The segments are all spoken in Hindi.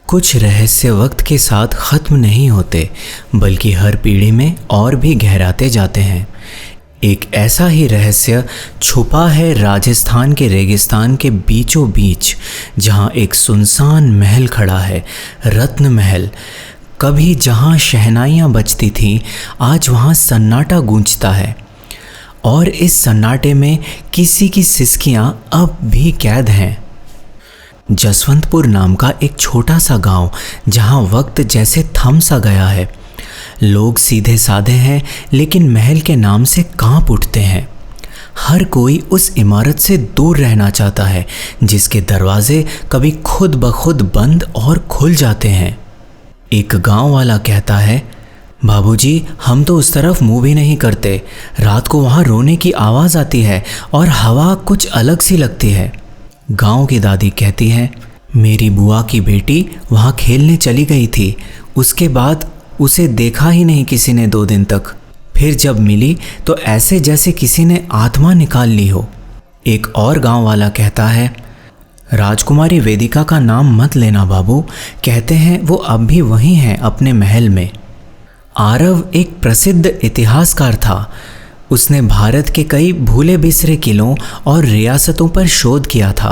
कुछ रहस्य वक्त के साथ ख़त्म नहीं होते, बल्कि हर पीढ़ी में और भी गहराते जाते हैं। एक ऐसा ही रहस्य छुपा है राजस्थान के रेगिस्तान के बीचों बीच, जहाँ एक सुनसान महल खड़ा है, रत्न महल। कभी जहाँ शहनाइयाँ बजती थीं, आज वहाँ सन्नाटा गूंजता है, और इस सन्नाटे में किसी की सिसकियाँ अब भी कैद हैं। जसवंतपुर नाम का एक छोटा सा गांव, जहां वक्त जैसे थम सा गया है। लोग सीधे साधे हैं, लेकिन महल के नाम से कांप उठते हैं। हर कोई उस इमारत से दूर रहना चाहता है, जिसके दरवाजे कभी खुद ब खुद बंद और खुल जाते हैं। एक गांव वाला कहता है, बाबूजी, हम तो उस तरफ मुंह भी नहीं करते। रात को वहां रोने की आवाज़ आती है और हवा कुछ अलग सी लगती है। गांव की दादी कहती है, मेरी बुआ की बेटी वहाँ खेलने चली गई थी। उसके बाद उसे देखा ही नहीं किसी ने 2 दिन तक। फिर जब मिली तो ऐसे जैसे किसी ने आत्मा निकाल ली हो। एक और गांव वाला कहता है, राजकुमारी वेदिका का नाम मत लेना बाबू, कहते हैं वो अब भी वहीं हैं अपने महल में। आरव एक प्रसिद्ध इतिहासकार था। उसने भारत के कई भूले बिसरे किलों और रियासतों पर शोध किया था,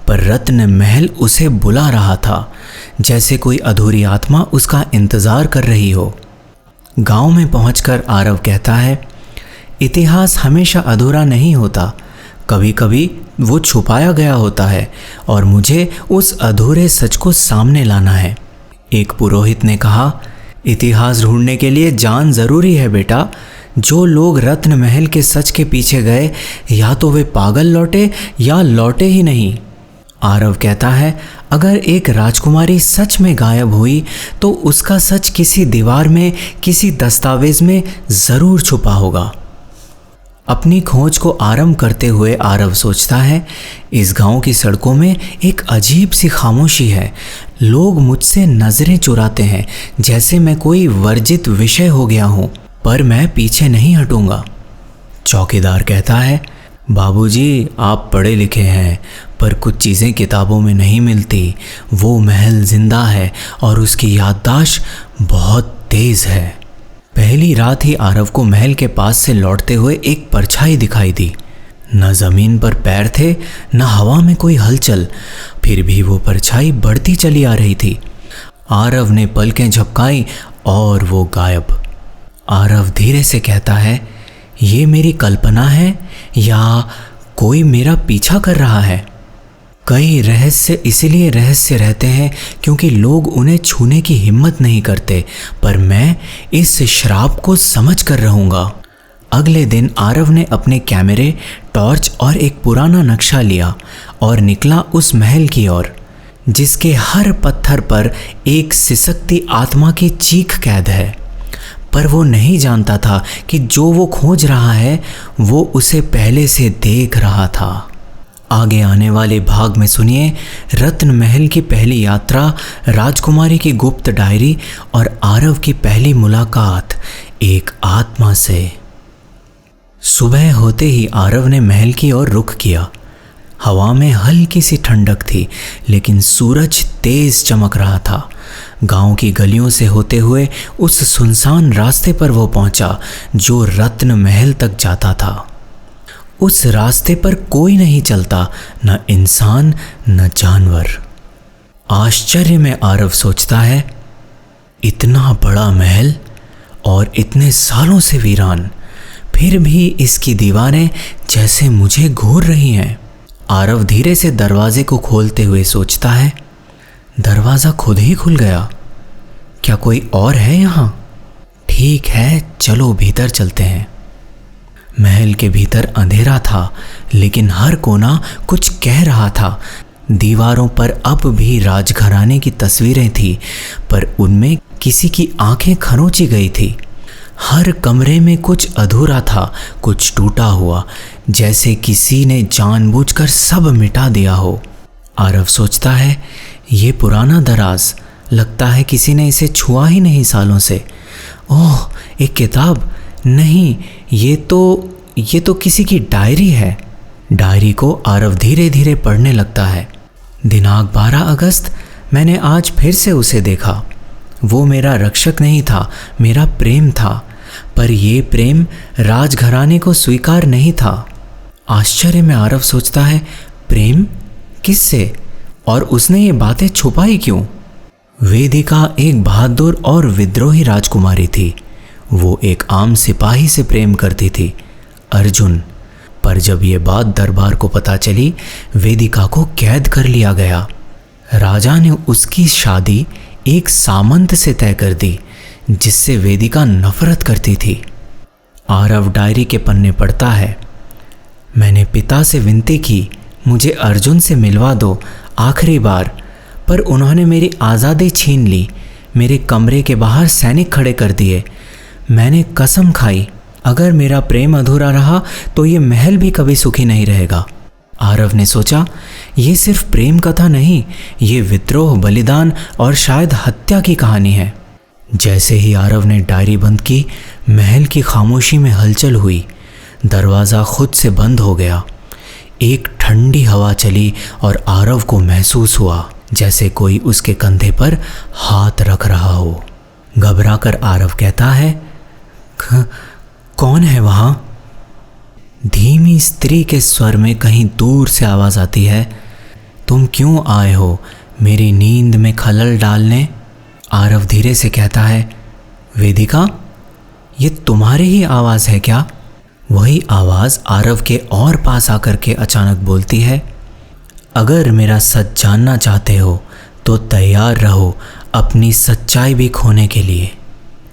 पर रत्न महल उसे बुला रहा था, जैसे कोई अधूरी आत्मा उसका इंतज़ार कर रही हो। गांव में पहुंचकर आरव कहता है, इतिहास हमेशा अधूरा नहीं होता, कभी कभी वो छुपाया गया होता है, और मुझे उस अधूरे सच को सामने लाना है। एक पुरोहित ने कहा, इतिहास ढूंढने के लिए जान ज़रूरी है बेटा। जो लोग रत्न महल के सच के पीछे गए, या तो वे पागल लौटे या लौटे ही नहीं। आरव कहता है, अगर एक राजकुमारी सच में गायब हुई तो उसका सच किसी दीवार में, किसी दस्तावेज में ज़रूर छुपा होगा। अपनी खोज को आरंभ करते हुए आरव सोचता है, इस गांव की सड़कों में एक अजीब सी खामोशी है। लोग मुझसे नज़रें चुराते हैं, जैसे मैं कोई वर्जित विषय हो गया हूँ, पर मैं पीछे नहीं हटूंगा। चौकीदार कहता है, बाबूजी, आप पढ़े लिखे हैं, पर कुछ चीज़ें किताबों में नहीं मिलती। वो महल जिंदा है और उसकी याददाश्त बहुत तेज़ है। पहली रात ही आरव को महल के पास से लौटते हुए एक परछाई दिखाई दी। न ज़मीन पर पैर थे, न हवा में कोई हलचल, फिर भी वो परछाई बढ़ती चली आ रही थी। आरव ने पलकें झपकाई और वो गायब। आरव धीरे से कहता है, ये मेरी कल्पना है या कोई मेरा पीछा कर रहा है? कई रहस्य इसीलिए रहस्य रहते हैं क्योंकि लोग उन्हें छूने की हिम्मत नहीं करते, पर मैं इस श्राप को समझ कर रहूँगा। अगले दिन आरव ने अपने कैमरे, टॉर्च और एक पुराना नक्शा लिया और निकला उस महल की ओर, जिसके हर पत्थर पर एक सिसकती आत्मा की चीख कैद है। पर वो नहीं जानता था कि जो वो खोज रहा है वो उसे पहले से देख रहा था। आगे आने वाले भाग में सुनिए रत्न महल की पहली यात्रा, राजकुमारी की गुप्त डायरी और आरव की पहली मुलाकात एक आत्मा से। सुबह होते ही आरव ने महल की ओर रुख किया। हवा में हल्की सी ठंडक थी, लेकिन सूरज तेज चमक रहा था। गांव की गलियों से होते हुए उस सुनसान रास्ते पर वो पहुंचा जो रत्न महल तक जाता था। उस रास्ते पर कोई नहीं चलता, न इंसान न जानवर। आश्चर्य में आरव सोचता है, इतना बड़ा महल और इतने सालों से वीरान, फिर भी इसकी दीवारें जैसे मुझे घूर रही हैं। आरव धीरे से दरवाजे को खोलते हुए सोचता है, दरवाज़ा खुद ही खुल गया। क्या कोई और है यहाँ? ठीक है, चलो भीतर चलते हैं। महल के भीतर अंधेरा था, लेकिन हर कोना कुछ कह रहा था। दीवारों पर अब भी राजघराने की तस्वीरें थीं, पर उनमें किसी की आंखें खरोंची गई थी। हर कमरे में कुछ अधूरा था, कुछ टूटा हुआ, जैसे किसी ने जानबूझकर सब मिटा दिया हो। आरव सोचता है, ये पुराना दराज, लगता है किसी ने इसे छुआ ही नहीं सालों से। ओह, एक किताब, नहीं, ये तो किसी की डायरी है। डायरी को आरव धीरे धीरे पढ़ने लगता है। दिनांक 12 अगस्त, मैंने आज फिर से उसे देखा। वो मेरा रक्षक नहीं था, मेरा प्रेम था, पर ये प्रेम राजघराने को स्वीकार नहीं था। आश्चर्य में आरव सोचता है, प्रेम किससे, और उसने ये बातें छुपाई क्यों? वेदिका एक बहादुर और विद्रोही राजकुमारी थी। वो एक आम सिपाही से प्रेम करती थी, अर्जुन। पर जब ये बात दरबार को पता चली, वेदिका को कैद कर लिया गया। राजा ने उसकी शादी एक सामंत से तय कर दी, जिससे वेदिका नफरत करती थी। आरव डायरी के पन्ने पढ़ता है, मैंने पिता से विनती की, मुझे अर्जुन से मिलवा दो आखिरी बार, पर उन्होंने मेरी आज़ादी छीन ली। मेरे कमरे के बाहर सैनिक खड़े कर दिए। मैंने कसम खाई, अगर मेरा प्रेम अधूरा रहा तो ये महल भी कभी सुखी नहीं रहेगा। आरव ने सोचा, ये सिर्फ प्रेम कथा नहीं, ये विद्रोह, बलिदान और शायद हत्या की कहानी है। जैसे ही आरव ने डायरी बंद की, महल की खामोशी में हलचल हुई। दरवाज़ा खुद से बंद हो गया। एक ठंडी हवा चली और आरव को महसूस हुआ जैसे कोई उसके कंधे पर हाथ रख रहा हो। घबराकर आरव कहता है, कौन है वहाँ? धीमी स्त्री के स्वर में कहीं दूर से आवाज़ आती है, तुम क्यों आए हो मेरी नींद में खलल डालने? आरव धीरे से कहता है, वेदिका, ये तुम्हारी ही आवाज़ है क्या? वही आवाज़ आरव के और पास आकर के अचानक बोलती है, अगर मेरा सच जानना चाहते हो तो तैयार रहो अपनी सच्चाई भी खोने के लिए।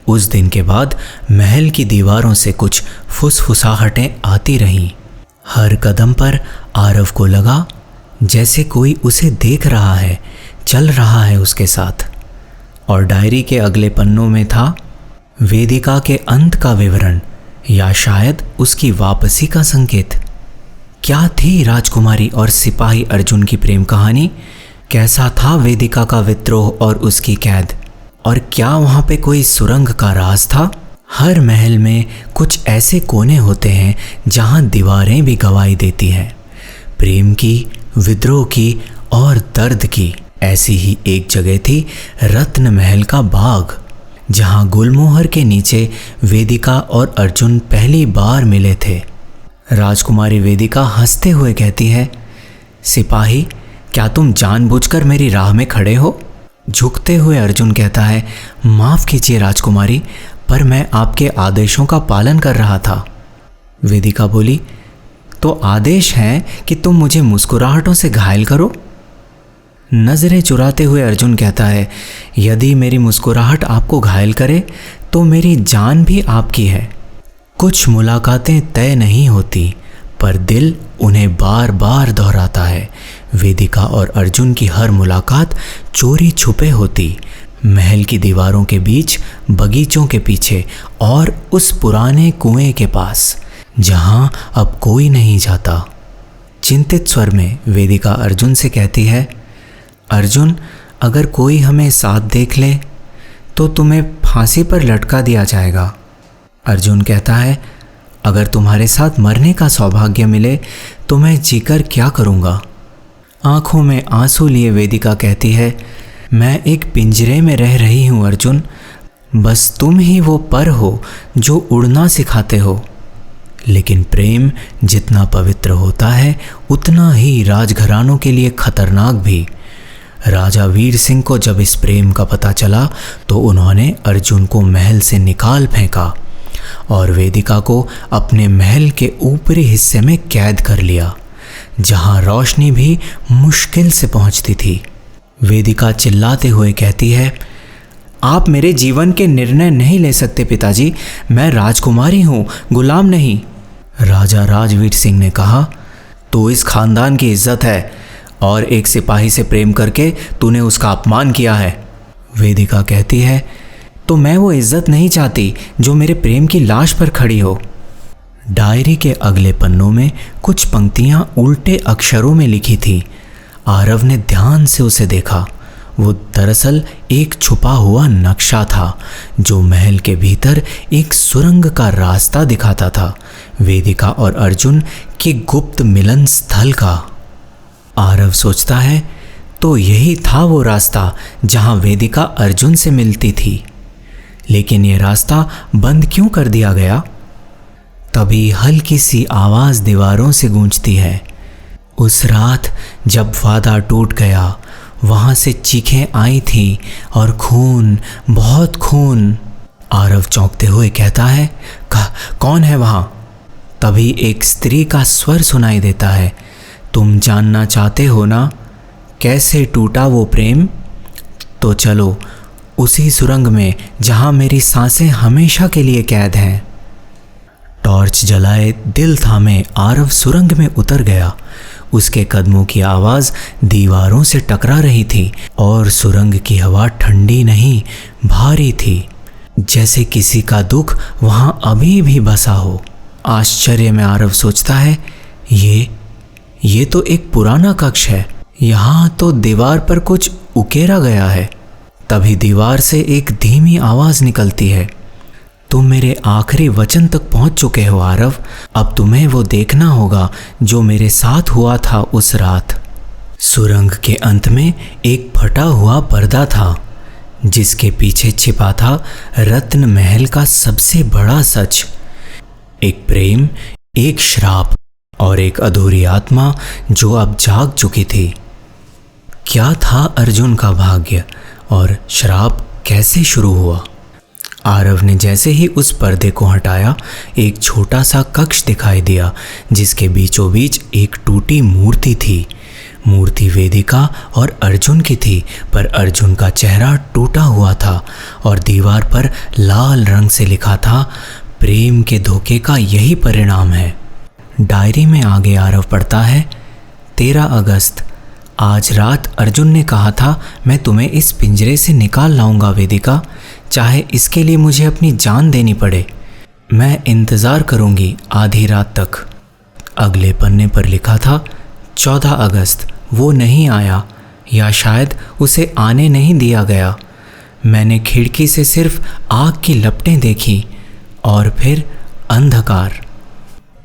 उस दिन के बाद महल की दीवारों से कुछ फुसफुसाहटें आती रहीं। हर कदम पर आरव को लगा जैसे कोई उसे देख रहा है, चल रहा है उसके साथ। और डायरी के अगले पन्नों में था वेदिका के अंत का विवरण, या शायद उसकी वापसी का संकेत। क्या थी राजकुमारी और सिपाही अर्जुन की प्रेम कहानी? कैसा था वेदिका का विद्रोह और उसकी कैद? और क्या वहाँ पे कोई सुरंग का राज था? हर महल में कुछ ऐसे कोने होते हैं जहाँ दीवारें भी गवाही देती हैं, प्रेम की, विद्रोह की और दर्द की। ऐसी ही एक जगह थी रत्न महल का बाग, जहाँ गुलमोहर के नीचे वेदिका और अर्जुन पहली बार मिले थे। राजकुमारी वेदिका हंसते हुए कहती है, सिपाही, क्या तुम जानबूझकर मेरी राह में खड़े हो? झुकते हुए अर्जुन कहता है, माफ़ कीजिए राजकुमारी, पर मैं आपके आदेशों का पालन कर रहा था। वेदिका बोली, तो आदेश है कि तुम मुझे मुस्कुराहटों से घायल करो? नज़रें चुराते हुए अर्जुन कहता है, यदि मेरी मुस्कुराहट आपको घायल करे तो मेरी जान भी आपकी है। कुछ मुलाकातें तय नहीं होती, पर दिल उन्हें बार बार दोहराता है। वेदिका और अर्जुन की हर मुलाकात चोरी छुपे होती, महल की दीवारों के बीच, बगीचों के पीछे और उस पुराने कुएं के पास जहां अब कोई नहीं जाता। चिंतित स्वर में वेदिका अर्जुन से कहती है, अर्जुन, अगर कोई हमें साथ देख ले तो तुम्हें फांसी पर लटका दिया जाएगा। अर्जुन कहता है, अगर तुम्हारे साथ मरने का सौभाग्य मिले तो मैं जीकर क्या करूँगा? आंखों में आंसू लिए वेदिका कहती है, मैं एक पिंजरे में रह रही हूँ अर्जुन, बस तुम ही वो पर हो जो उड़ना सिखाते हो। लेकिन प्रेम जितना पवित्र होता है उतना ही राजघरानों के लिए खतरनाक भी। राजा वीर सिंह को जब इस प्रेम का पता चला तो उन्होंने अर्जुन को महल से निकाल फेंका और वेदिका को अपने महल के ऊपरी हिस्से में कैद कर लिया, जहां रोशनी भी मुश्किल से पहुंचती थी। वेदिका चिल्लाते हुए कहती है, आप मेरे जीवन के निर्णय नहीं ले सकते पिताजी, मैं राजकुमारी हूँ, गुलाम नहीं। राजा राजवीर सिंह ने कहा, तो इस खानदान की इज्जत है और एक सिपाही से प्रेम करके तूने उसका अपमान किया है। वेदिका कहती है, तो मैं वो इज्जत नहीं चाहती जो मेरे प्रेम की लाश पर खड़ी हो। डायरी के अगले पन्नों में कुछ पंक्तियां उल्टे अक्षरों में लिखी थी। आरव ने ध्यान से उसे देखा। वो दरअसल एक छुपा हुआ नक्शा था जो महल के भीतर एक सुरंग का रास्ता दिखाता था, वेदिका और अर्जुन के गुप्त मिलन स्थल का। आरव सोचता है, तो यही था वो रास्ता जहां वेदिका अर्जुन से मिलती थी। लेकिन ये रास्ता बंद क्यों कर दिया गया? तभी हल्की सी आवाज़ दीवारों से गूंजती है। उस रात जब वादा टूट गया, वहाँ से चीखें आई थी और खून, बहुत खून। आरव चौंकते हुए कहता है, कौन है वहाँ? तभी एक स्त्री का स्वर सुनाई देता है, तुम जानना चाहते हो ना कैसे टूटा वो प्रेम? तो चलो उसी सुरंग में जहाँ मेरी सांसें हमेशा के लिए कैद हैं। टॉर्च जलाए, दिल थामे आरव सुरंग में उतर गया। उसके कदमों की आवाज़ दीवारों से टकरा रही थी और सुरंग की हवा ठंडी नहीं, भारी थी, जैसे किसी का दुख वहाँ अभी भी बसा हो। आश्चर्य में आरव सोचता है, ये तो एक पुराना कक्ष है, यहाँ तो दीवार पर कुछ उकेरा गया है। तभी दीवार से एक धीमी आवाज़ निकलती है, तुम मेरे आखिरी वचन तक पहुंच चुके हो आरव, अब तुम्हें वो देखना होगा जो मेरे साथ हुआ था उस रात। सुरंग के अंत में एक फटा हुआ पर्दा था, जिसके पीछे छिपा था रत्न महल का सबसे बड़ा सच। एक प्रेम, एक श्राप और एक अधूरी आत्मा जो अब जाग चुकी थी। क्या था अर्जुन का भाग्य और श्राप कैसे शुरू हुआ? आरव ने जैसे ही उस पर्दे को हटाया, एक छोटा सा कक्ष दिखाई दिया, जिसके बीचों बीच एक टूटी मूर्ति थी। मूर्ति वेदिका और अर्जुन की थी, पर अर्जुन का चेहरा टूटा हुआ था और दीवार पर लाल रंग से लिखा था, प्रेम के धोखे का यही परिणाम है। डायरी में आगे आरव पढ़ता है, 13 अगस्त, आज रात अर्जुन ने कहा था मैं तुम्हें इस पिंजरे से निकाल लाऊंगा वेदिका, चाहे इसके लिए मुझे अपनी जान देनी पड़े। मैं इंतज़ार करूंगी आधी रात तक। अगले पन्ने पर लिखा था 14 अगस्त, वो नहीं आया, या शायद उसे आने नहीं दिया गया। मैंने खिड़की से सिर्फ आग की लपटें देखी और फिर अंधकार।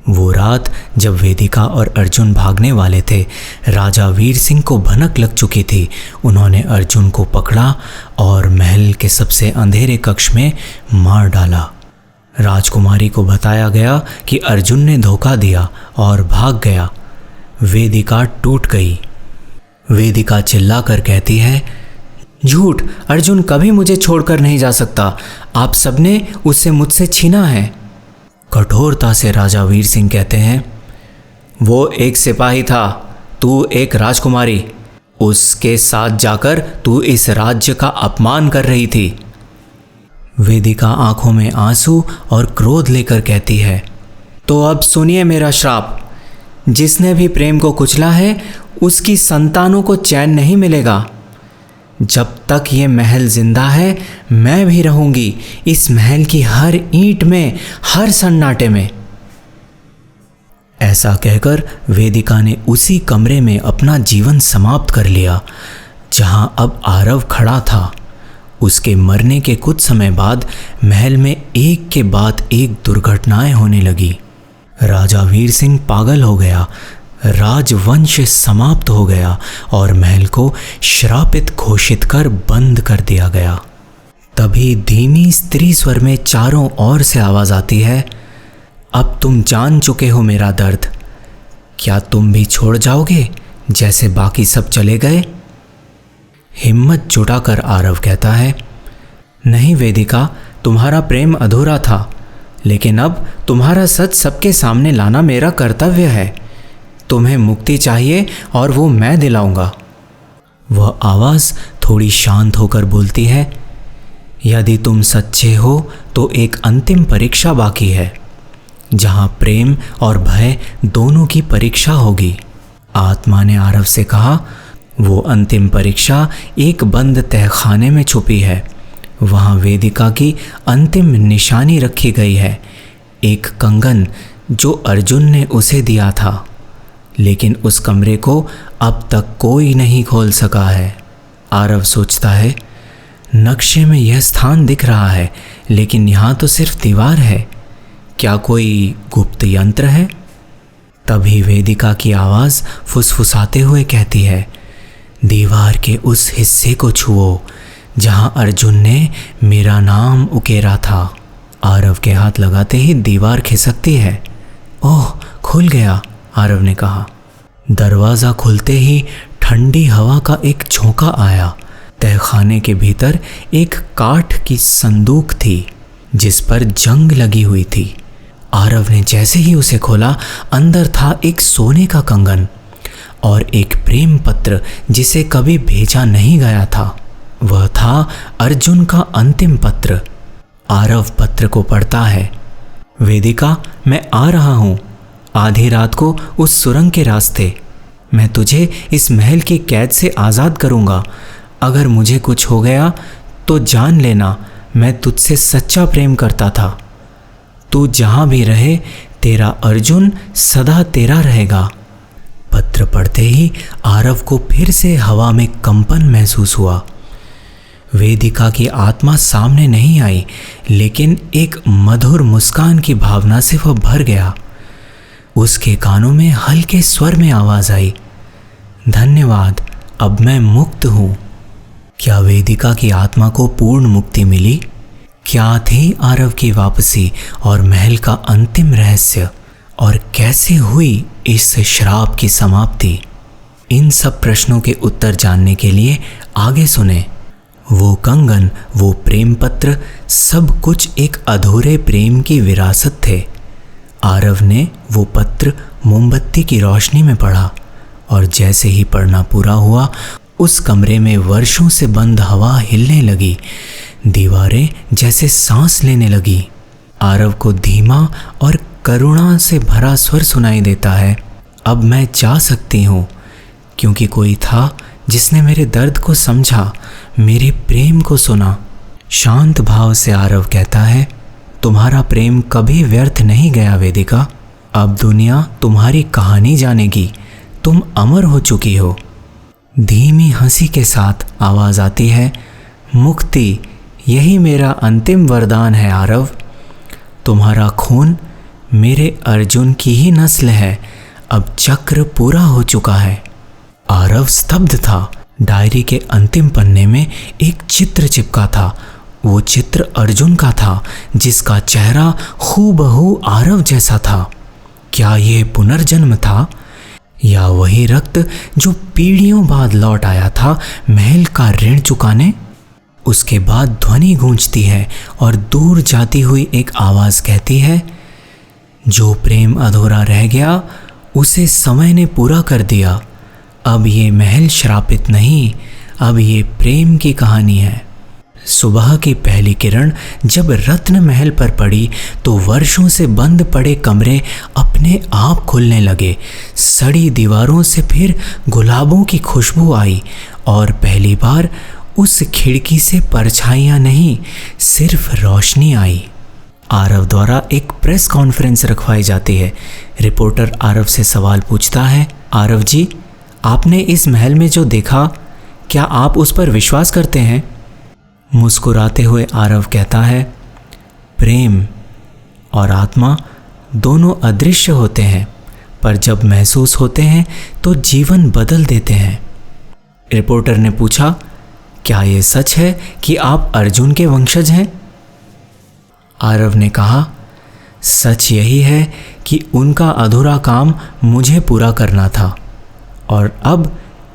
वो रात जब वेदिका और अर्जुन भागने वाले थे, राजा वीर सिंह को भनक लग चुकी थी। उन्होंने अर्जुन को पकड़ा और महल के सबसे अंधेरे कक्ष में मार डाला। राजकुमारी को बताया गया कि अर्जुन ने धोखा दिया और भाग गया। वेदिका टूट गई। वेदिका चिल्लाकर कहती है, झूठ, अर्जुन कभी मुझे छोड़कर नहीं जा सकता, आप सबने उसे मुझसे छीना है। कठोरता से राजा वीर सिंह कहते हैं, वो एक सिपाही था, तू एक राजकुमारी, उसके साथ जाकर तू इस राज्य का अपमान कर रही थी। वेदिका आंखों में आंसू और क्रोध लेकर कहती है, तो अब सुनिए मेरा श्राप, जिसने भी प्रेम को कुचला है उसकी संतानों को चैन नहीं मिलेगा। जब तक ये महल जिंदा है, मैं भी रहूंगी इस महल की हर ईंट में, हर सन्नाटे में। ऐसा कहकर वेदिका ने उसी कमरे में अपना जीवन समाप्त कर लिया जहां अब आरव खड़ा था। उसके मरने के कुछ समय बाद महल में एक के बाद एक दुर्घटनाएं होने लगी। राजा वीर सिंह पागल हो गया, राजवंश समाप्त हो गया और महल को श्रापित घोषित कर बंद कर दिया गया। तभी धीमी स्त्री स्वर में चारों ओर से आवाज आती है, अब तुम जान चुके हो मेरा दर्द, क्या तुम भी छोड़ जाओगे जैसे बाकी सब चले गए? हिम्मत जुटाकर आरव कहता है, नहीं वेदिका, तुम्हारा प्रेम अधूरा था, लेकिन अब तुम्हारा सच सबके सामने लाना मेरा कर्तव्य है। तुम्हें मुक्ति चाहिए और वो मैं दिलाऊंगा। वह आवाज़ थोड़ी शांत होकर बोलती है, यदि तुम सच्चे हो तो एक अंतिम परीक्षा बाकी है, जहां प्रेम और भय दोनों की परीक्षा होगी। आत्मा ने आरव से कहा, वो अंतिम परीक्षा एक बंद तहखाने में छुपी है। वहाँ वेदिका की अंतिम निशानी रखी गई है, एक कंगन जो अर्जुन ने उसे दिया था, लेकिन उस कमरे को अब तक कोई नहीं खोल सका है। आरव सोचता है, नक्शे में यह स्थान दिख रहा है, लेकिन यहाँ तो सिर्फ दीवार है, क्या कोई गुप्त यंत्र है? तभी वेदिका की आवाज़ फुसफुसाते हुए कहती है, दीवार के उस हिस्से को छुओ जहां अर्जुन ने मेरा नाम उकेरा था। आरव के हाथ लगाते ही दीवार खिसकती है। ओह, खुल गया, आरव ने कहा। दरवाज़ा खुलते ही ठंडी हवा का एक झोंका आया। तहखाने के भीतर एक काठ की संदूक थी जिस पर जंग लगी हुई थी। आरव ने जैसे ही उसे खोला, अंदर था एक सोने का कंगन और एक प्रेम पत्र जिसे कभी भेजा नहीं गया था। वह था अर्जुन का अंतिम पत्र। आरव पत्र को पढ़ता है। वेदिका, मैं आ रहा हूँ आधी रात को उस सुरंग के रास्ते। मैं तुझे इस महल की कैद से आज़ाद करूँगा। अगर मुझे कुछ हो गया तो जान लेना मैं तुझसे सच्चा प्रेम करता था। तू जहाँ भी रहे, तेरा अर्जुन सदा तेरा रहेगा। पत्र पढ़ते ही आरव को फिर से हवा में कंपन महसूस हुआ। वेदिका की आत्मा सामने नहीं आई, लेकिन एक मधुर मुस्कान की भावना से वह भर गया। उसके कानों में हल्के स्वर में आवाज़ आई, धन्यवाद, अब मैं मुक्त हूँ। क्या वेदिका की आत्मा को पूर्ण मुक्ति मिली? क्या थी आरव की वापसी और महल का अंतिम रहस्य? और कैसे हुई इस श्राप की समाप्ति? इन सब प्रश्नों के उत्तर जानने के लिए आगे सुने। वो कंगन, वो प्रेम पत्र, सब कुछ एक अधूरे प्रेम की विरासत थे। आरव ने वो पत्र मोमबत्ती की रोशनी में पढ़ा और जैसे ही पढ़ना पूरा हुआ, उस कमरे में वर्षों से बंद हवा हिलने लगी। दीवारें जैसे सांस लेने लगी। आरव को धीमा और करुणा से भरा स्वर सुनाई देता है, अब मैं जा सकती हूँ, क्योंकि कोई था जिसने मेरे दर्द को समझा, मेरे प्रेम को सुना। शांत भाव से आरव कहता है, तुम्हारा प्रेम कभी व्यर्थ नहीं गया वेदिका। अब दुनिया तुम्हारी कहानी जानेगी। तुम अमर हो चुकी हो। धीमी हंसी के साथ आवाज़ आती है, मुक्ति, यही मेरा अंतिम वरदान है आरव। तुम्हारा खून मेरे अर्जुन की ही नस्ल है। अब चक्र पूरा हो चुका है। आरव स्तब्ध था। डायरी के अंतिम पन्ने में एक चित्र चिपका था। वो चित्र अर्जुन का था, जिसका चेहरा हूबहू आरव जैसा था। क्या ये पुनर्जन्म था, या वही रक्त जो पीढ़ियों बाद लौट आया था महल का ऋण चुकाने? उसके बाद ध्वनि गूंजती है और दूर जाती हुई एक आवाज़ कहती है, जो प्रेम अधूरा रह गया उसे समय ने पूरा कर दिया। अब ये महल श्रापित नहीं, अब ये प्रेम की कहानी है। सुबह की पहली किरण जब रत्न महल पर पड़ी तो वर्षों से बंद पड़े कमरे अपने आप खुलने लगे। सड़ी दीवारों से फिर गुलाबों की खुशबू आई और पहली बार उस खिड़की से परछाइयाँ नहीं, सिर्फ रोशनी आई। आरव द्वारा एक प्रेस कॉन्फ्रेंस रखवाई जाती है। रिपोर्टर आरव से सवाल पूछता है, आरव जी, आपने इस महल में जो देखा, क्या आप उस पर विश्वास करते हैं? मुस्कुराते हुए आरव कहता है, प्रेम और आत्मा दोनों अदृश्य होते हैं, पर जब महसूस होते हैं तो जीवन बदल देते हैं। रिपोर्टर ने पूछा, क्या ये सच है कि आप अर्जुन के वंशज हैं? आरव ने कहा, सच यही है कि उनका अधूरा काम मुझे पूरा करना था और अब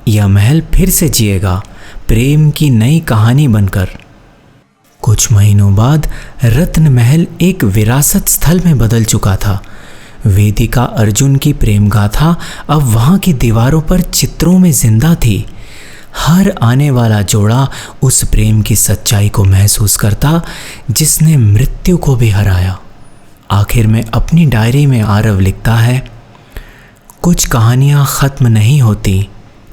यह महल फिर से जिएगा, प्रेम की नई कहानी बनकर। कुछ महीनों बाद रत्न महल एक विरासत स्थल में बदल चुका था। वेदिका अर्जुन की प्रेम गाथा अब वहाँ की दीवारों पर चित्रों में जिंदा थी। हर आने वाला जोड़ा उस प्रेम की सच्चाई को महसूस करता जिसने मृत्यु को भी हराया। आखिर में अपनी डायरी में आरव लिखता है, कुछ कहानियाँ ख़त्म नहीं होती,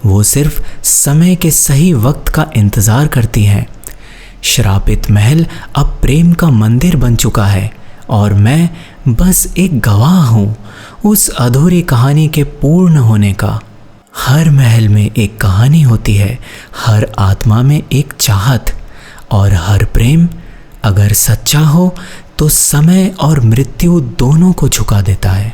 वो सिर्फ समय के सही वक्त का इंतज़ार करती हैं। श्रापित महल अब प्रेम का मंदिर बन चुका है और मैं बस एक गवाह हूँ उस अधूरी कहानी के पूर्ण होने का। हर महल में एक कहानी होती है, हर आत्मा में एक चाहत, और हर प्रेम अगर सच्चा हो तो समय और मृत्यु दोनों को झुका देता है।